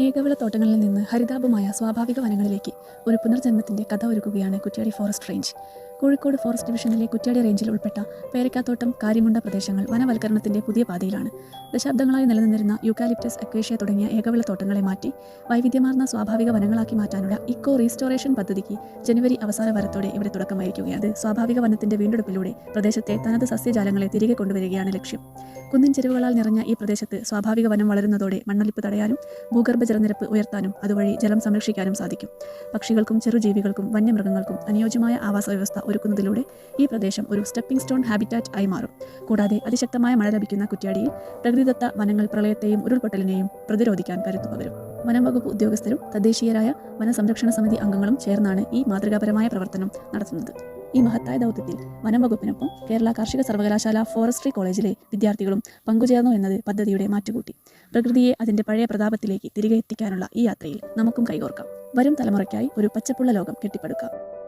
ഏകവിളത്തോട്ടങ്ങളിൽ നിന്ന് ഹരിതാഭമായ സ്വാഭാവിക വനങ്ങളിലേക്ക് ഒരു പുനർജന്മത്തിന്റെ കഥ ഒരുക്കുകയാണ് Kuttiadi forest range. Kozhikode forest ഡിവിഷനിലെ കുറ്റ്യാടി റേഞ്ചിൽ ഉൾപ്പെട്ട പേരക്കാത്തോട്ടം, കാര്യമുണ്ട പ്രദേശങ്ങൾ വനവൽക്കരണത്തിന്റെ പുതിയ പാതയിലാണ്. ദശാബ്ദങ്ങളായി നിലനിന്നിരുന്ന യൂക്കാലിപ്റ്റസ്, അക്വേഷ്യ തുടങ്ങിയ ഏകവിളത്തോട്ടങ്ങളെ മാറ്റി വൈവിധ്യമാർന്ന സ്വാഭാവിക വനങ്ങളാക്കി മാറ്റാനുള്ള ഇക്കോ റീസ്റ്റോറേഷൻ പദ്ധതിക്ക് ജനുവരി അവസാന വാരത്തോടെ ഇവിടെ തുടക്കമായിരിക്കുകയാണ്. സ്വാഭാവിക വനത്തിന്റെ വീണ്ടെടുപ്പിലൂടെ പ്രദേശത്തെ തനത് സസ്യജാലങ്ങളെ തിരികെ കൊണ്ടുവരികയാണ് ലക്ഷ്യം. കുന്നിൻ ചെരുവുകളാൽ നിറഞ്ഞ ഈ പ്രദേശത്ത് സ്വാഭാവിക വനം വളരുന്നതോടെ മണ്ണൊലിപ്പ് തടയാനും ഭൂഗർഭ ജലനിരപ്പ് ഉയർത്താനും അതുവഴി ജലം സംരക്ഷിക്കാനും സാധിക്കും. പക്ഷികൾക്കും ചെറുജീവികൾക്കും വന്യമൃഗങ്ങൾക്കും അനുയോജ്യമായ ആവാസ വ്യവസ്ഥ ഒരുക്കുന്നതിലൂടെ ഈ പ്രദേശം ഒരു സ്റ്റെപ്പിംഗ് സ്റ്റോൺ ഹാബിറ്റാറ്റ് ആയി മാറും. കൂടാതെ അതിശക്തമായ മഴ ലഭിക്കുന്ന കുറ്റ്യാടിയിൽ പ്രകൃതിദത്ത വനങ്ങൾ പ്രളയത്തെയും ഉരുൾപൊട്ടലിനെയും പ്രതിരോധിക്കാൻ കരുത്തു പകരും. വനം വകുപ്പ് ഉദ്യോഗസ്ഥരും തദ്ദേശീയരായ വനസംരക്ഷണ സമിതി അംഗങ്ങളും ചേർന്നാണ് ഈ മാതൃകാപരമായ പ്രവർത്തനം നടത്തുന്നത്. ഈ മഹത്തായ ദൗത്യത്തിൽ വനം വകുപ്പിനൊപ്പം കേരള കാർഷിക സർവകലാശാല ഫോറസ്ട്രി കോളേജിലെ വിദ്യാർത്ഥികളും പങ്കുചേർന്നു എന്നത് പദ്ധതിയുടെ മാറ്റുകൂട്ടി. പ്രകൃതിയെ അതിന്റെ പഴയ പ്രതാപത്തിലേക്ക് തിരികെ എത്തിക്കാനുള്ള ഈ യാത്രയിൽ നമുക്കും കൈകോർക്കാം. വരും തലമുറയ്ക്കായി ഒരു പച്ചപ്പുള്ള ലോകം കെട്ടിപ്പടുക്കാം.